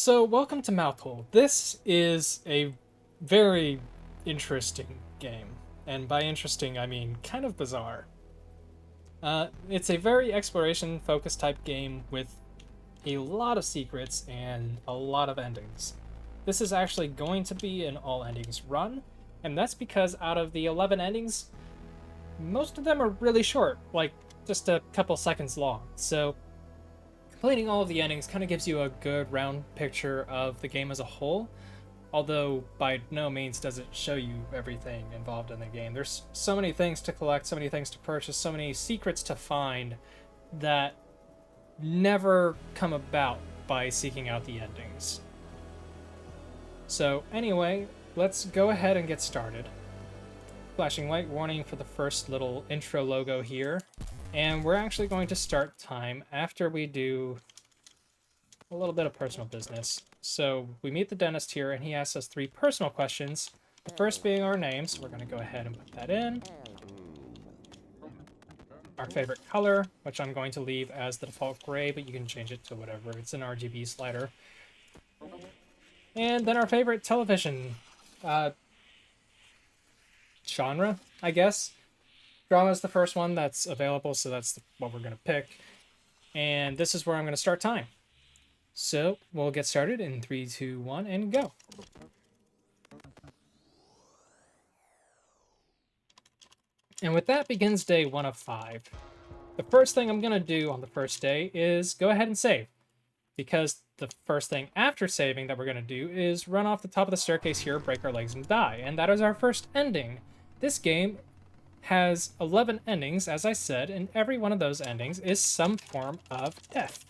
So, welcome to Mouthole. This is a very interesting game. And by interesting, I mean kind of bizarre. It's a very exploration focused type game with a lot of secrets and a lot of endings. This is actually going to be an all endings run, and that's because out of the 11 endings, most of them are really short, like just a couple seconds long. So, completing all of the endings kind of gives you a good round picture of the game as a whole, although by no means does it show you everything involved in the game. There's so many things to collect, so many things to purchase, so many secrets to find that never come about by seeking out the endings. So anyway, let's go ahead and get started. Flashing light warning for the first little intro logo here. And we're actually going to start time after we do a little bit of personal business. So we meet the dentist here, and he asks us three personal questions. The first being our names. So we're going to go ahead and put that in. Our favorite color, which I'm going to leave as the default gray, but you can change it to whatever. It's an RGB slider. And then our favorite television genre, I guess. Drama is the first one that's available, so that's what we're going to pick. And this is where I'm going to start time. So we'll get started in 3, 2, 1, and go. And with that begins day 1 of 5. The first thing I'm going to do on the first day is go ahead and save, because the first thing after saving that we're going to do is run off the top of the staircase here, break our legs, and die. And that is our first ending. This game has 11 endings, as I said, and every one of those endings is some form of death.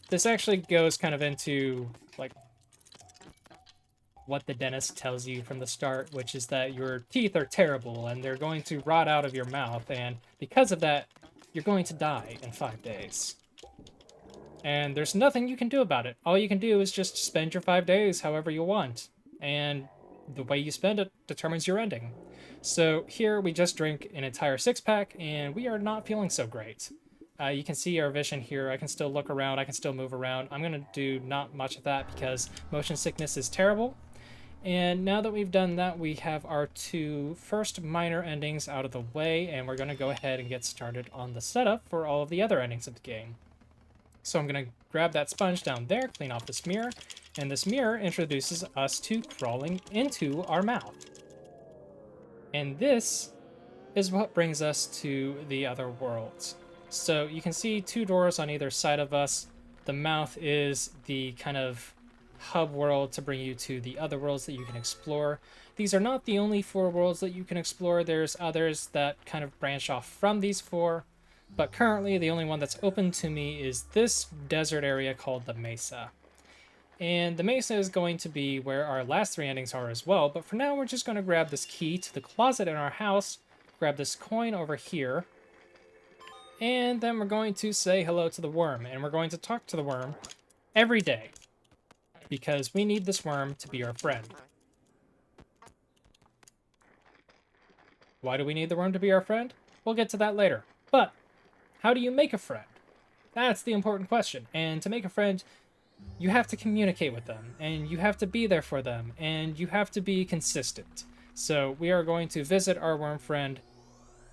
This actually goes kind of into, like, what the dentist tells you from the start, which is that your teeth are terrible and they're going to rot out of your mouth, and because of that, you're going to die in 5 days. And there's nothing you can do about it. All you can do is just spend your 5 days however you want, and the way you spend it determines your ending. So here we just drink an entire 6-pack, and we are not feeling so great. You can see our vision here. I can still look around. I can still move around. I'm going to do not much of that because motion sickness is terrible. And now that we've done that, we have our two first minor endings out of the way, and we're going to go ahead and get started on the setup for all of the other endings of the game. So I'm going to grab that sponge down there, clean off this mirror, and this mirror introduces us to crawling into our mouth. And this is what brings us to the other worlds. So you can see 2 doors on either side of us. The mouth is the kind of hub world to bring you to the other worlds that you can explore. These are not the only 4 worlds that you can explore. There's others that kind of branch off from these 4, but currently the only one that's open to me is this desert area called the Mesa. And the Mesa is going to be where our last 3 endings are as well, but for now we're just going to grab this key to the closet in our house, grab this coin over here, and then we're going to say hello to the worm, and we're going to talk to the worm every day, because we need this worm to be our friend. Why do we need the worm to be our friend? We'll get to that later. But how do you make a friend? That's the important question. And to make a friend, you have to communicate with them, and you have to be there for them, and you have to be consistent. So we are going to visit our worm friend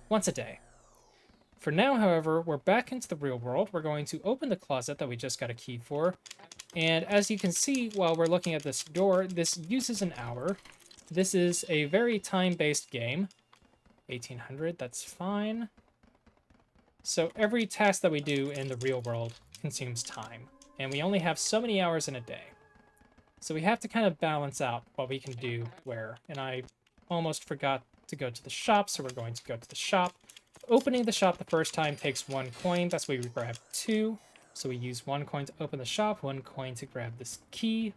once a day. For now, however, we're back into the real world. We're going to open the closet that we just got a key for. And as you can see, while we're looking at this door, this uses an hour. This is a very time-based game. 1800, that's fine. So every task that we do in the real world consumes time. And we only have so many hours in a day. So we have to kind of balance out what we can do where. And I almost forgot to go to the shop, so we're going to go to the shop. Opening the shop the first time takes 1 coin. That's why we grab 2. So we use 1 coin to open the shop, 1 coin to grab this key.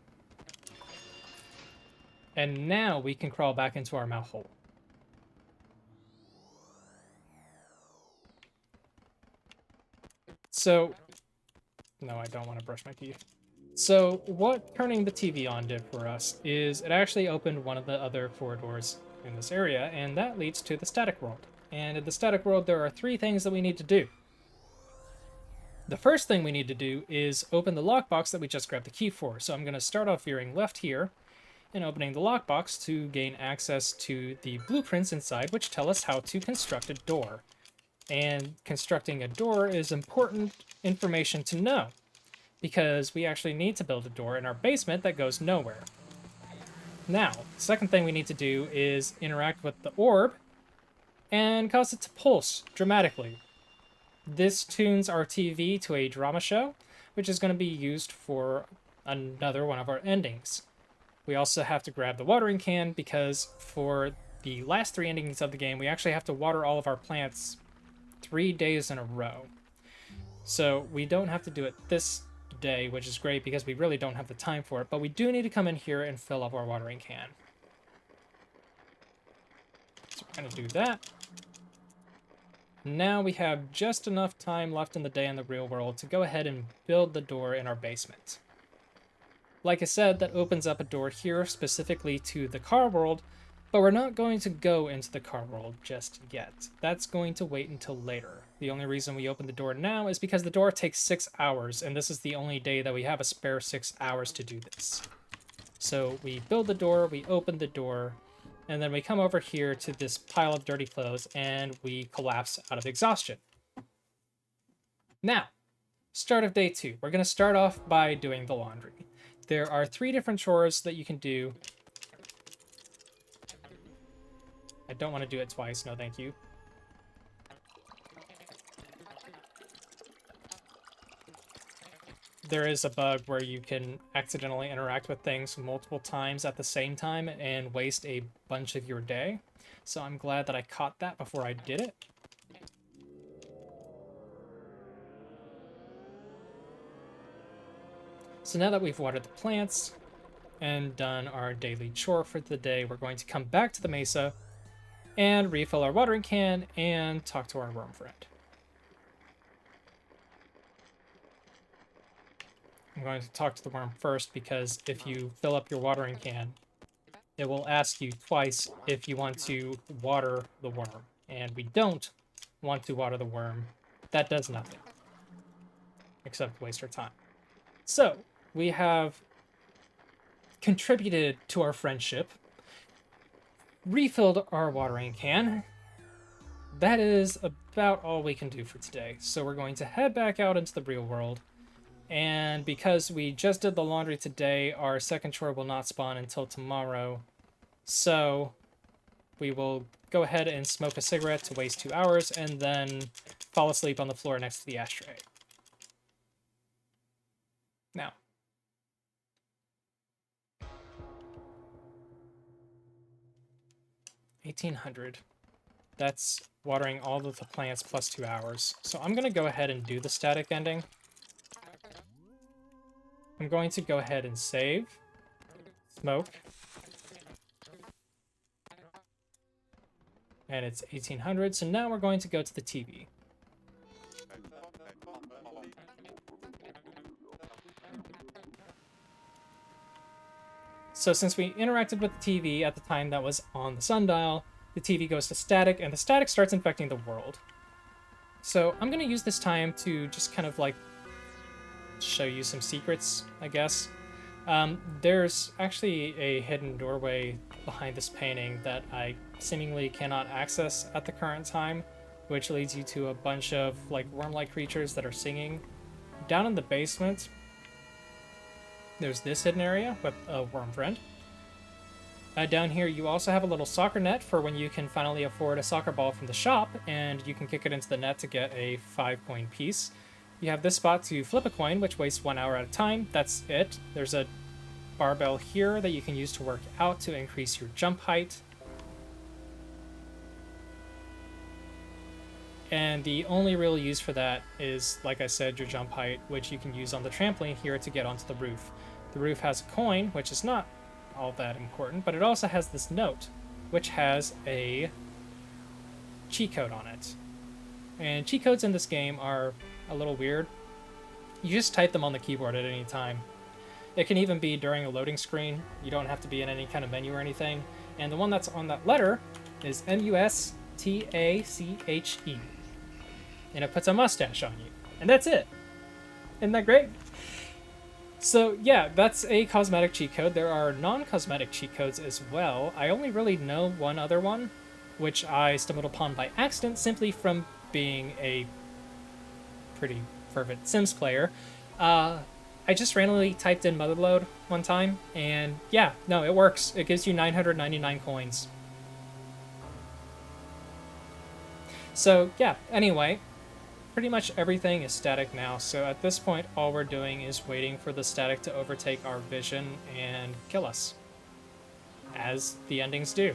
And now we can crawl back into our mouth hole. So, no, I don't want to brush my teeth. So what turning the TV on did for us is it actually opened one of the other 4 doors in this area, and that leads to the static world. And in the static world, there are 3 things that we need to do. The first thing we need to do is open the lockbox that we just grabbed the key for. So I'm going to start off veering left here and opening the lockbox to gain access to the blueprints inside, which tell us how to construct a door. And constructing a door is important information to know, because we actually need to build a door in our basement that goes nowhere. Now, the second thing we need to do is interact with the orb and cause it to pulse dramatically. This tunes our TV to a drama show, which is going to be used for another one of our endings. We also have to grab the watering can, because for the last 3 endings of the game, we actually have to water all of our plants 3 days in a row. So we don't have to do it this day, which is great because we really don't have the time for it, but we do need to come in here and fill up our watering can. So we're going to do that. Now we have just enough time left in the day in the real world to go ahead and build the door in our basement. Like I said, that opens up a door here specifically to the car world, but we're not going to go into the car world just yet. That's going to wait until later. The only reason we open the door now is because the door takes 6 hours, and this is the only day that we have a spare 6 hours to do this. So we build the door, we open the door, and then we come over here to this pile of dirty clothes, and we collapse out of exhaustion. Now, start of day 2. We're going to start off by doing the laundry. There are 3 different chores that you can do. I don't want to do it twice, no thank you. There is a bug where you can accidentally interact with things multiple times at the same time and waste a bunch of your day. So I'm glad that I caught that before I did it. So now that we've watered the plants and done our daily chore for the day, we're going to come back to the mesa and refill our watering can and talk to our worm friend. I'm going to talk to the worm first, because if you fill up your watering can, it will ask you twice if you want to water the worm. And we don't want to water the worm. That does nothing except waste our time. So we have contributed to our friendship, refilled our watering can. That is about all we can do for today. So we're going to head back out into the real world. And because we just did the laundry today, our second chore will not spawn until tomorrow. So we will go ahead and smoke a cigarette to waste 2 hours and then fall asleep on the floor next to the ashtray. Now, $1,800. That's watering all of the plants plus 2 hours. So I'm going to go ahead and do the static ending. I'm going to go ahead and save, smoke, and it's 1,800. So now we're going to go to the TV. So since we interacted with the TV at the time that was on the sundial, the TV goes to static, and the static starts infecting the world. So I'm going to use this time to just kind of like show you some secrets, I guess. There's actually a hidden doorway behind this painting that I seemingly cannot access at the current time, which leads you to a bunch of like worm-like creatures that are singing. Down in the basement, there's this hidden area with a worm friend. Down here, you also have a little soccer net for when you can finally afford a soccer ball from the shop, and you can kick it into the net to get a 5-coin piece. You have this spot to flip a coin, which wastes 1 hour at a time. That's it. There's a barbell here that you can use to work out to increase your jump height. And the only real use for that is, like I said, your jump height, which you can use on the trampoline here to get onto the roof. The roof has a coin, which is not all that important, but it also has this note, which has a cheat code on it. And cheat codes in this game are a little weird. You just type them on the keyboard at any time. It can even be during a loading screen. You don't have to be in any kind of menu or anything. And the one that's on that letter is MUSTACHE. And it puts a mustache on you. And that's it. Isn't that great? So yeah, that's a cosmetic cheat code. There are non-cosmetic cheat codes as well. I only really know one other one, which I stumbled upon by accident simply from being a pretty fervent Sims player. I just randomly typed in motherload one time, and yeah, no, it works. It gives you 999 coins. So yeah, anyway, pretty much everything is static now, so at this point all we're doing is waiting for the static to overtake our vision and kill us, as the endings do.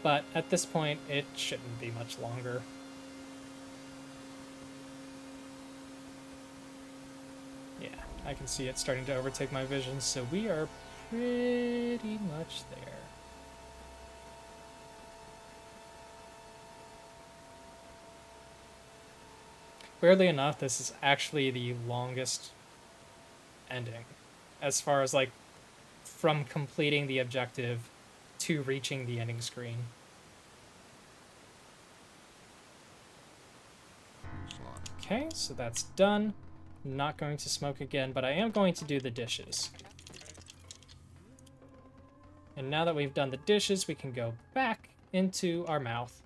But at this point it shouldn't be much longer. Yeah, I can see it starting to overtake my vision, so we are pretty much there. Weirdly enough, this is actually the longest ending, as far as like from completing the objective to reaching the ending screen. Okay, so that's done. Not going to smoke again, but I am going to do the dishes. And now that we've done the dishes, we can go back into our mouth.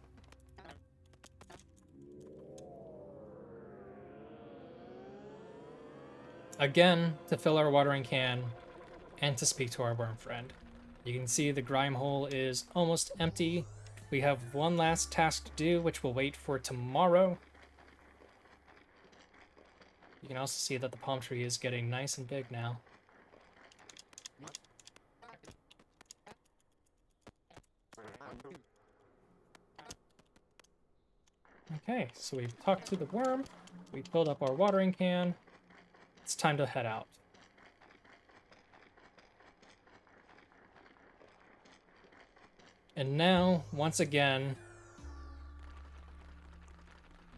Again, to fill our watering can and to speak to our worm friend. You can see the grime hole is almost empty. We have one last task to do, which we'll wait for tomorrow. You can also see that the palm tree is getting nice and big now. Okay, so we've talked to the worm, we filled up our watering can. It's time to head out. And now, once again,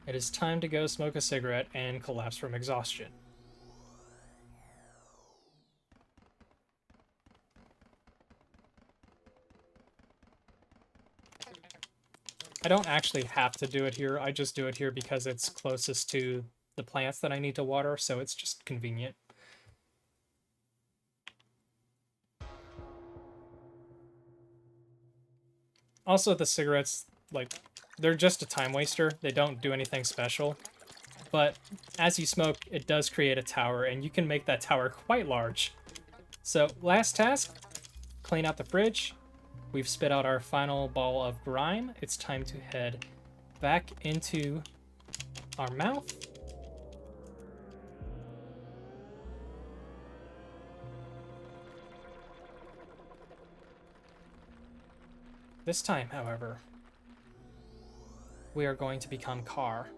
it is time to go smoke a cigarette and collapse from exhaustion. I don't actually have to do it here, I just do it here because it's closest to the plants that I need to water, so it's just convenient. Also, the cigarettes, like, they're just a time waster. They don't do anything special. But as you smoke, it does create a tower, and you can make that tower quite large. So, last task, clean out the fridge. We've spit out our final ball of grime. It's time to head back into our mouth. This time, however, we are going to become car.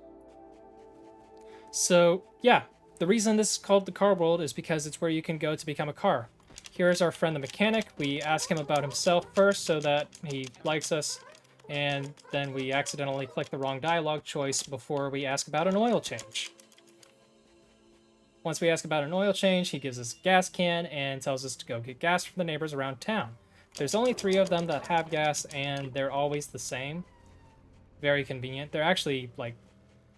So, yeah, the reason this is called the car world is because it's where you can go to become a car. Here's our friend the mechanic. We ask him about himself first so that he likes us, and then we accidentally click the wrong dialogue choice before we ask about an oil change. Once we ask about an oil change, he gives us a gas can and tells us to go get gas from the neighbors around town. There's only 3 of them that have gas, and they're always the same. Very convenient. They're actually, like,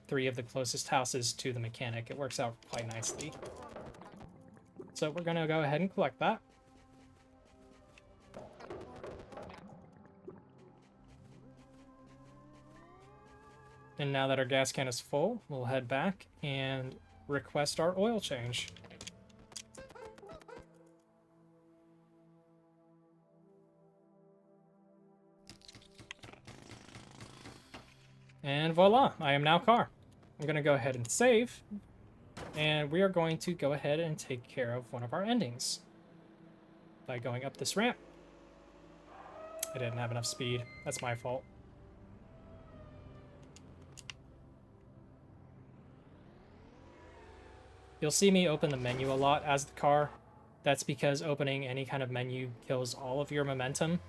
3 of the closest houses to the mechanic. It works out quite nicely. So we're going to go ahead and collect that. And now that our gas can is full, we'll head back and request our oil change. And voila, I am now car. I'm going to go ahead and save, and we are going to go ahead and take care of one of our endings by going up this ramp. I didn't have enough speed. That's my fault. You'll see me open the menu a lot as the car. That's because opening any kind of menu kills all of your momentum.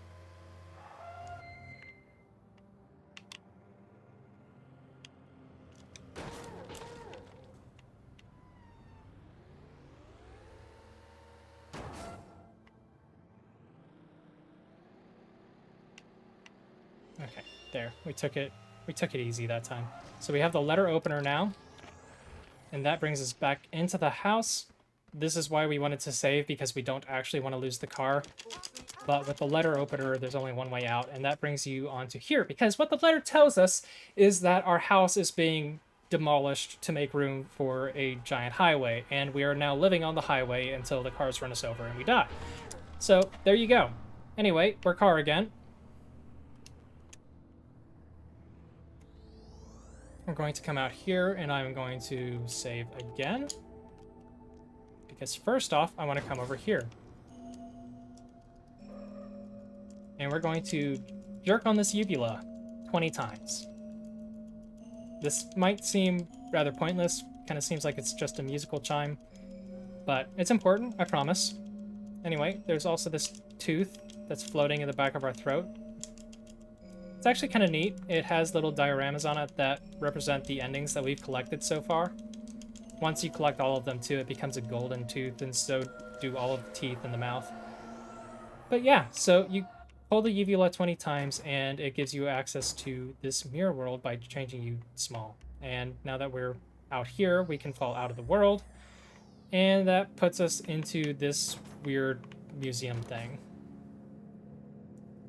Okay, there. We took it easy that time. So we have the letter opener now. And that brings us back into the house. This is why we wanted to save, because we don't actually want to lose the car. But with the letter opener, there's only one way out, and that brings you onto here. Because what the letter tells us is that our house is being demolished to make room for a giant highway, and we are now living on the highway until the cars run us over and we die. So, there you go. Anyway, we're car again. I'm going to come out here, and I'm going to save again. Because first off, I want to come over here. And we're going to jerk on this uvula 20 times. This might seem rather pointless, kind of seems like it's just a musical chime, but it's important, I promise. Anyway, there's also this tooth that's floating in the back of our throat. It's actually kind of neat. It has little dioramas on it that represent the endings that we've collected so far. Once you collect all of them too, it becomes a golden tooth, and so do all of the teeth in the mouth. But yeah, so you pull the uvula 20 times, and it gives you access to this mirror world by changing you small. And now that we're out here, we can fall out of the world, and that puts us into this weird museum thing.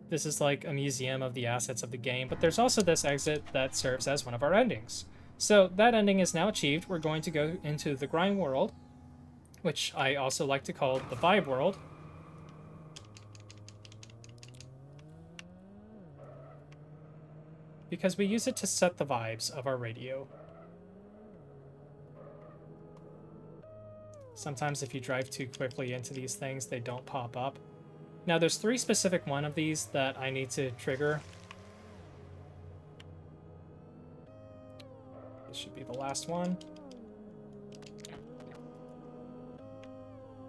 This is like a museum of the assets of the game, but there's also this exit that serves as one of our endings. So that ending is now achieved. We're going to go into the grind world, which I also like to call the vibe world. Because we use it to set the vibes of our radio. Sometimes if you drive too quickly into these things, they don't pop up. Now there's 3 specific one of these that I need to trigger. This should be the last one.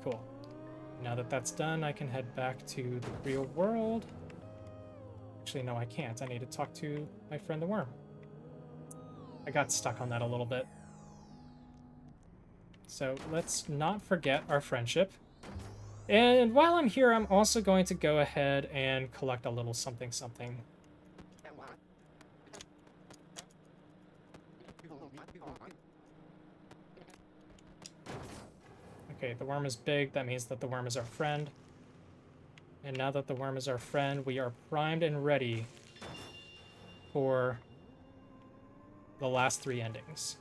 Cool. Now that that's done, I can head back to the real world. Actually, no, I can't. I need to talk to my friend the worm. I got stuck on that a little bit. So let's not forget our friendship. And while I'm here, I'm also going to go ahead and collect a little something something. Okay, the worm is big. That means that the worm is our friend. And now that the worm is our friend, we are primed and ready for the last 3 endings.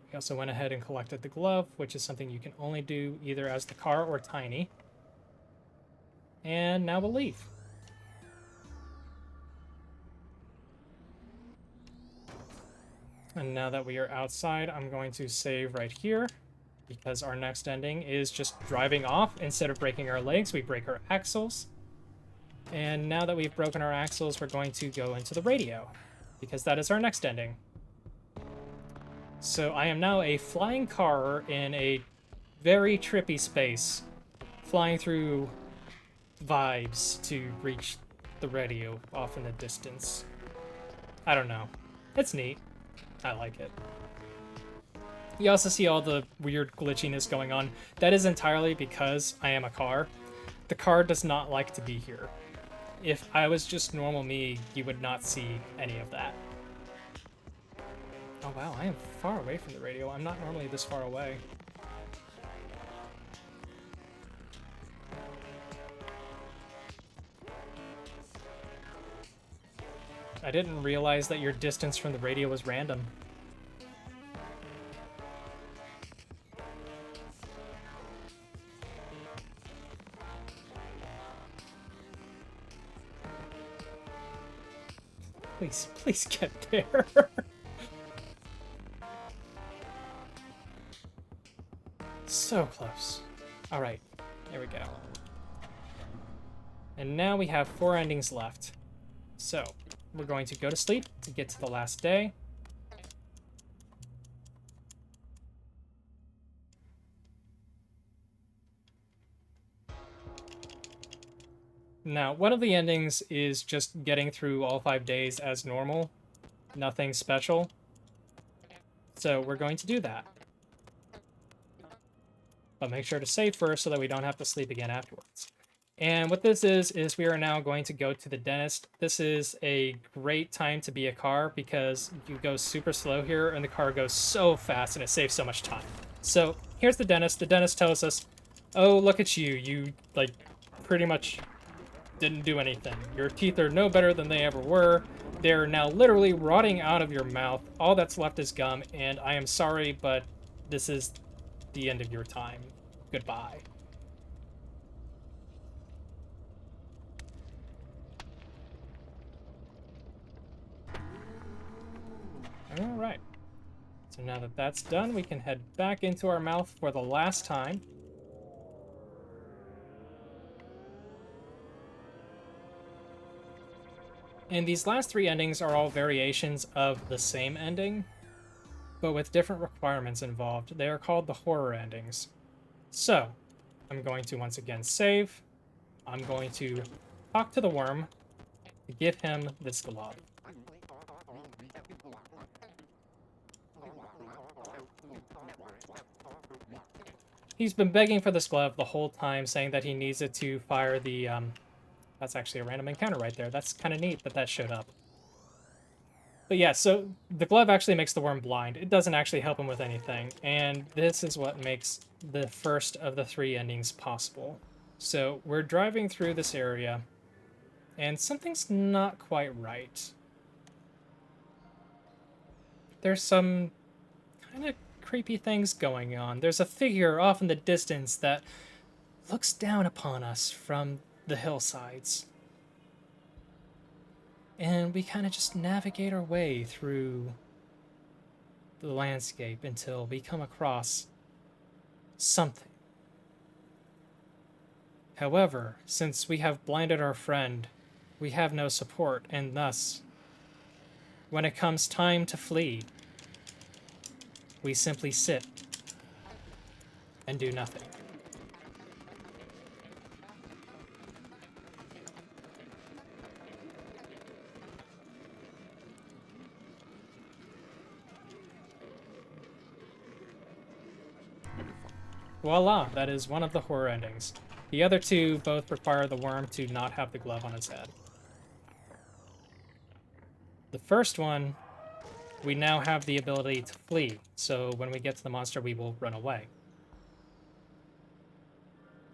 We also went ahead and collected the glove, which is something you can only do either as the car or Tiny. And now we'll leave. And now that we are outside, I'm going to save right here, because our next ending is just driving off. Instead of breaking our legs, we break our axles. And now that we've broken our axles, we're going to go into the radio, because that is our next ending. So I am now a flying car in a very trippy space, flying through vibes to reach the radio off in the distance. I don't know. It's neat. I like it. You also see all the weird glitchiness going on. That is entirely because I am a car. The car does not like to be here. If I was just normal me, you would not see any of that. Oh wow, I am far away from the radio. I'm not normally this far away. I didn't realize that your distance from the radio was random. Please, please get there. So close. All right, there we go. And now we have 4 endings left. So, we're going to go to sleep to get to the last day. Now, one of the endings is just getting through all 5 days as normal. Nothing special. So we're going to do that. But make sure to save first so that we don't have to sleep again afterwards. And what this is we are now going to go to the dentist. This is a great time to be a car because you go super slow here and the car goes so fast and it saves so much time. So here's the dentist. The dentist tells us, oh, look at you. You, like, pretty much didn't do anything. Your teeth are no better than they ever were. They're now literally rotting out of your mouth. All that's left is gum, and I am sorry, but this is the end of your time. Goodbye. All right. So now that that's done, we can head back into our mouth for the last time. And these last three endings are all variations of the same ending, but with different requirements involved. They are called the horror endings. So, I'm going to once again save. I'm going to talk to the worm to give him this glove. He's been begging for this glove the whole time, saying that he needs it to fire the, that's actually a random encounter right there. That's kind of neat that that showed up. But yeah, so the glove actually makes the worm blind. It doesn't actually help him with anything, and this is what makes the first of the three endings possible. So we're driving through this area, and something's not quite right. There's some kind of creepy things going on. There's a figure off in the distance that looks down upon us from the hillsides. And we kind of just navigate our way through the landscape until we come across something. However, since we have blinded our friend, we have no support, and thus, when it comes time to flee, we simply sit and do nothing. Voila, that is one of the horror endings. The other two both require the worm to not have the glove on his head. The first one, we now have the ability to flee, so when we get to the monster, we will run away.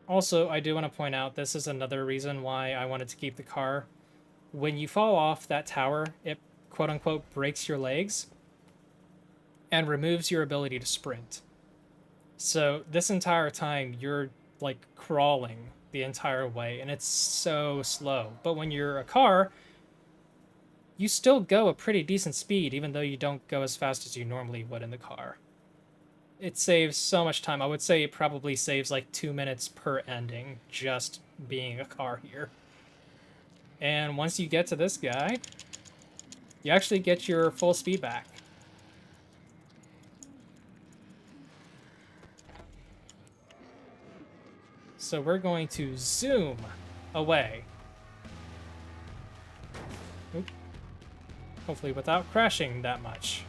Also, I do want to point out, this is another reason why I wanted to keep the car. When you fall off that tower, it quote-unquote breaks your legs and removes your ability to sprint. So this entire time, you're like crawling the entire way, and it's so slow. But when you're a car, you still go a pretty decent speed, even though you don't go as fast as you normally would in the car. It saves so much time. I would say it probably saves like 2 minutes per ending just being a car here. And once you get to this guy, you actually get your full speed back. So we're going to zoom away. Oop. Hopefully without crashing that much.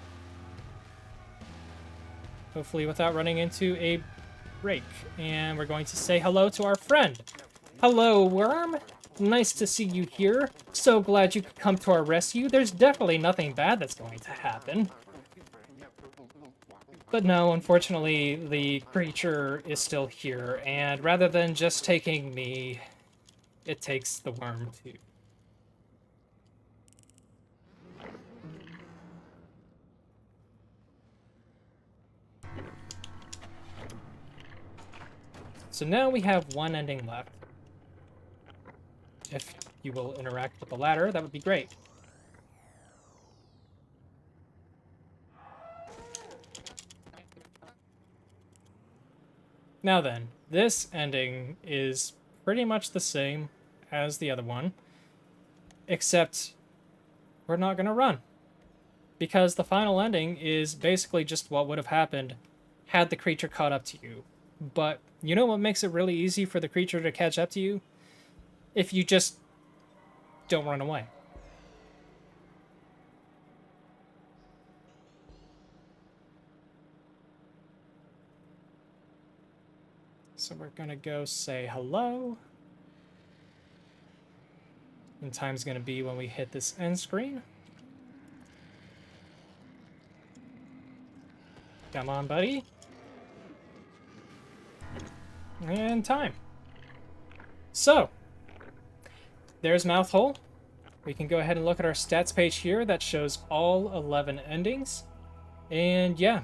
Hopefully without running into a break. And we're going to say hello to our friend. Hello, worm. Nice to see you here. So glad you could come to our rescue. There's definitely nothing bad that's going to happen. But no, unfortunately, the creature is still here, and rather than just taking me, it takes the worm too. So now we have one ending left. If you will interact with the ladder, that would be great. Now then, this ending is pretty much the same as the other one, except we're not going to run. Because the final ending is basically just what would have happened had the creature caught up to you. But you know what makes it really easy for the creature to catch up to you? If you just don't run away. So we're gonna go say hello. And time's going to be when we hit this end screen. Come on, buddy. And time. So, there's Mouthole. We can go ahead and look at our stats page here that shows all 11 endings. And yeah,